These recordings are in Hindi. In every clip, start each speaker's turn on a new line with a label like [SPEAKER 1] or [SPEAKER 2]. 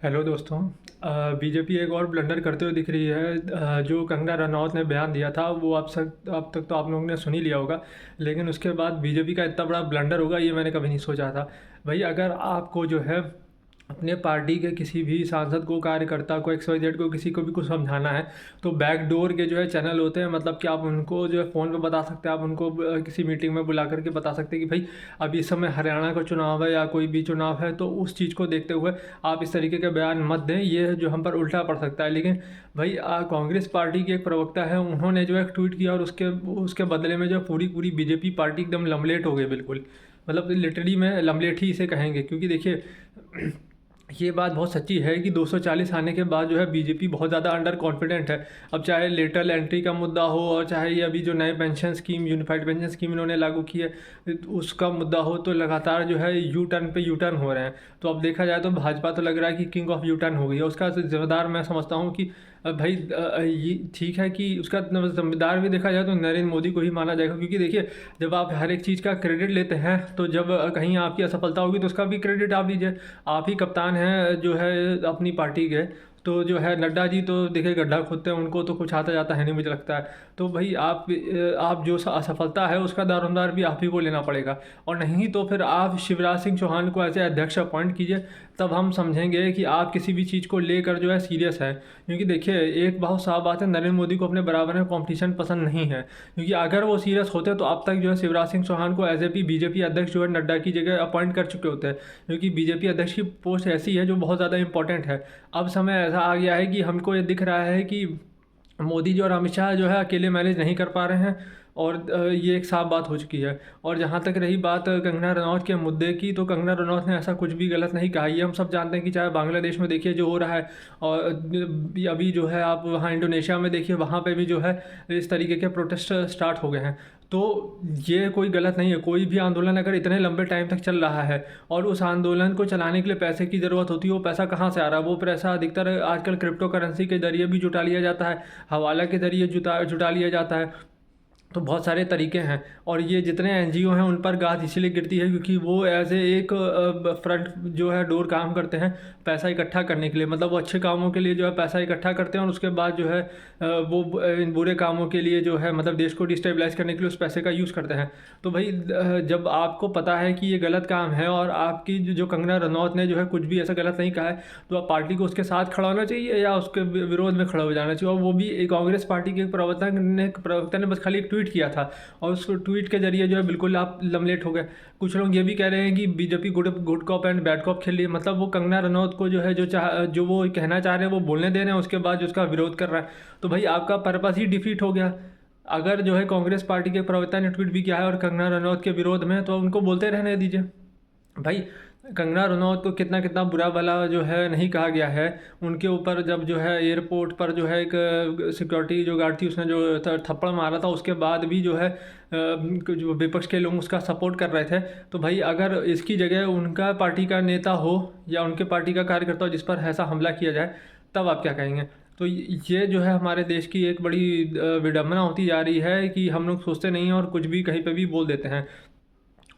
[SPEAKER 1] हेलो दोस्तों। बीजेपी एक और ब्लंडर करते हुए दिख रही है। जो कंगना रनौत ने बयान दिया था वो अब तक तो आप लोगों ने सुन ही लिया होगा, लेकिन उसके बाद बीजेपी का इतना बड़ा ब्लंडर होगा ये मैंने कभी नहीं सोचा था। भाई अगर आपको जो है अपने पार्टी के किसी भी सांसद को, कार्यकर्ता को, XYZ को, किसी को भी कुछ समझाना है तो बैकडोर के जो है चैनल होते हैं, मतलब कि आप उनको जो है फ़ोन पे बता सकते हैं, आप उनको किसी मीटिंग में बुला करके बता सकते हैं कि भाई अभी इस समय हरियाणा का चुनाव है या कोई भी चुनाव है, तो उस चीज़ को देखते हुए आप इस तरीके के बयान मत दें, ये जो हम पर उल्टा पड़ सकता है। लेकिन भाई कांग्रेस पार्टी के एक प्रवक्ता है, उन्होंने जो है एक ट्वीट किया और उसके उसके बदले में जो पूरी बीजेपी पार्टी एकदम लमलेट हो गई बिल्कुल। मतलब लिटरली में लमलेट ही इसे कहेंगे, क्योंकि देखिए ये बात बहुत सच्ची है कि 240 आने के बाद जो है बीजेपी बहुत ज़्यादा अंडर कॉन्फिडेंट है। अब चाहे लेटरल एंट्री का मुद्दा हो और चाहे ये अभी जो नए pension scheme, unified pension scheme इन्होंने लागू की है उसका मुद्दा हो, तो लगातार जो है यू टर्न पे यू टर्न हो रहे हैं। तो अब देखा जाए तो भाजपा तो लग रहा है कि किंग ऑफ यू टर्न हो गई है। उसका जिम्मेदार मैं समझता हूँ कि भाई ये ठीक है कि उसका जिम्मेदार भी देखा जाए तो नरेंद्र मोदी को ही माना जाएगा, क्योंकि देखिए जब आप हर एक चीज़ का क्रेडिट लेते हैं तो जब कहीं आपकी असफलता होगी तो उसका भी क्रेडिट आप लीजिए। आप ही कप्तान हैं जो है अपनी पार्टी के, तो जो है नड्डा जी तो देखिए गड्ढा खोदते हैं, उनको तो कुछ आता जाता है नहीं मुझे लगता है। तो भाई आप जो असफलता है उसका दारोमदार भी आप ही को लेना पड़ेगा, और नहीं तो फिर आप शिवराज सिंह चौहान को ऐसे अध्यक्ष अपॉइंट कीजिए, तब हम समझेंगे कि आप किसी भी चीज़ को लेकर जो है सीरियस है। क्योंकि देखिए एक बहुत साफ बात है, नरेंद्र मोदी को अपने बराबर में कंपटीशन पसंद नहीं है, क्योंकि अगर वो सीरियस होते तो अब तक जो है शिवराज सिंह चौहान को एज ए बीजेपी अध्यक्ष जो है नड्डा की जगह अपॉइंट कर चुके होते हैं, क्योंकि बीजेपी अध्यक्ष की पोस्ट ऐसी है जो बहुत ज़्यादा इंपॉर्टेंट है। अब समय ऐसा आ गया है कि हमको ये दिख रहा है कि मोदी जी और अमित शाह जो है अकेले मैनेज नहीं कर पा रहे हैं, और ये एक साफ बात हो चुकी है। और जहाँ तक रही बात कंगना रनौत के मुद्दे की, तो कंगना रनौत ने ऐसा कुछ भी गलत नहीं कहा। ये हम सब जानते हैं कि चाहे बांग्लादेश में देखिए जो हो रहा है, और अभी जो है आप वहाँ इंडोनेशिया में देखिए, वहाँ पे भी जो है इस तरीके के प्रोटेस्ट स्टार्ट हो गए हैं। तो ये कोई गलत नहीं है। कोई भी आंदोलन अगर इतने लंबे टाइम तक चल रहा है और उस आंदोलन को चलाने के लिए पैसे की ज़रूरत होती है, वो पैसा कहाँ से आ रहा है? वो पैसा अधिकतर आजकल क्रिप्टो करेंसी के ज़रिए भी जुटा लिया जाता है, हवाला के ज़रिए जुटा लिया जाता है। तो बहुत सारे तरीके हैं, और ये जितने एनजीओ हैं उन पर गाज इसलिए गिरती है क्योंकि वो एज ए एक फ्रंट जो है डोर काम करते हैं पैसा इकट्ठा करने के लिए। मतलब वो अच्छे कामों के लिए जो है पैसा इकट्ठा करते हैं, और उसके बाद जो है वो इन बुरे कामों के लिए जो है मतलब देश को डिस्टेबलाइज करने के लिए उस पैसे का यूज़ करते हैं। तो भाई जब आपको पता है कि ये गलत काम है, और आपकी जो कंगना रनौत ने जो है कुछ भी ऐसा गलत नहीं कहा है, तो आप पार्टी को उसके साथ खड़ा होना चाहिए या उसके विरोध में खड़ा हो जाना चाहिए। और वो भी एक कांग्रेस पार्टी के प्रवक्ता ने बस खाली एक ट्वीट किया था, और उस ट्वीट के जरिए जो है बिल्कुल आप लमलेट हो गए। कुछ लोग ये भी कह रहे हैं कि BJP good cop and bad cop खेल रही है। मतलब वो कंगना रनौत को जो है जो वो कहना चाह रहे हैं वो बोलने दे रहे हैं, उसके बाद जो उसका विरोध कर रहा है, तो भाई आपका पर्पस ही डिफीट हो गया। अगर जो है कांग्रेस पार्टी के प्रवक्ता ने ट्वीट भी किया है और कंगना रनौत के विरोध में, तो उनको बोलते रहने दीजिए। भाई कंगना रनौत को कितना कितना बुरा भला जो है नहीं कहा गया है। उनके ऊपर जब जो है एयरपोर्ट पर जो है एक सिक्योरिटी जो गार्ड थी उसने जो थप्पड़ मारा था, उसके बाद भी जो है जो विपक्ष के लोग उसका सपोर्ट कर रहे थे। तो भाई अगर इसकी जगह उनका पार्टी का नेता हो या उनके पार्टी का कार्यकर्ता हो जिस पर ऐसा हमला किया जाए, तब आप क्या कहेंगे? तो ये जो है हमारे देश की एक बड़ी विडंबना होती जा रही है कि हम लोग सोचते नहीं हैं और कुछ भी कहीं पे भी बोल देते हैं।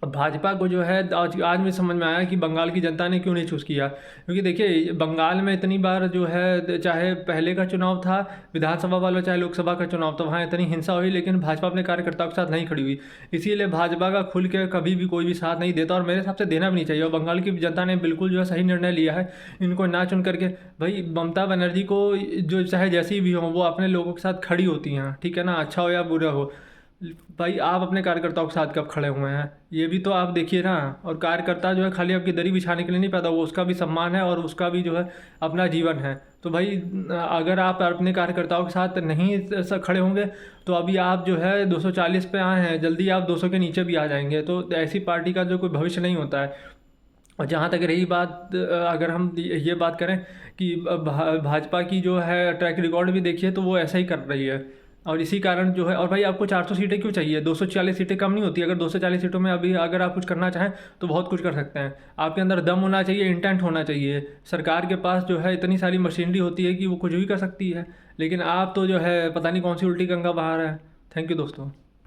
[SPEAKER 1] अब भाजपा को जो है आज मुझे समझ में आया कि बंगाल की जनता ने क्यों नहीं चूज़ किया, क्योंकि देखिए बंगाल में इतनी बार जो है, चाहे पहले का चुनाव था विधानसभा वाला, चाहे लोकसभा का चुनाव, तो वहाँ इतनी हिंसा हुई, लेकिन भाजपा अपने कार्यकर्ताओं के साथ नहीं खड़ी हुई। इसीलिए भाजपा का खुल के कभी भी कोई भी साथ नहीं देता, और मेरे हिसाब से देना भी नहीं चाहिए। और बंगाल की जनता ने बिल्कुल जो है सही निर्णय लिया है इनको ना चुन करके। भाई ममता बनर्जी को जो चाहे जैसी भी हो वो अपने लोगों के साथ खड़ी होती हैं, ठीक है ना, अच्छा हो या बुरा हो। भाई आप अपने कार्यकर्ताओं के साथ कब खड़े हुए हैं, ये भी तो आप देखिए ना। और कार्यकर्ता जो है खाली आपकी दरी बिछाने के लिए नहीं पैदा, वो उसका भी सम्मान है और उसका भी जो है अपना जीवन है। तो भाई अगर आप अपने कार्यकर्ताओं के साथ नहीं खड़े होंगे तो अभी आप जो है 240 पे आए हैं, जल्दी आप 200 के नीचे भी आ जाएंगे। तो ऐसी पार्टी का जो कोई भविष्य नहीं होता है। और जहाँ तक रही बात, अगर हम ये बात करें कि भाजपा की जो है ट्रैक रिकॉर्ड भी देखिए तो वो ऐसा ही कर रही है, और इसी कारण जो है। और भाई आपको 400 सीटें क्यों चाहिए? 240 सीटें कम नहीं होती। अगर 240 सीटों में अभी अगर आप कुछ करना चाहें तो बहुत कुछ कर सकते हैं। आपके अंदर दम होना चाहिए, इंटेंट होना चाहिए। सरकार के पास जो है इतनी सारी मशीनरी होती है कि वो कुछ भी कर सकती है, लेकिन आप तो जो है पता नहीं कौन सी उल्टी गंगा बहा रहे हैं। थैंक यू दोस्तों।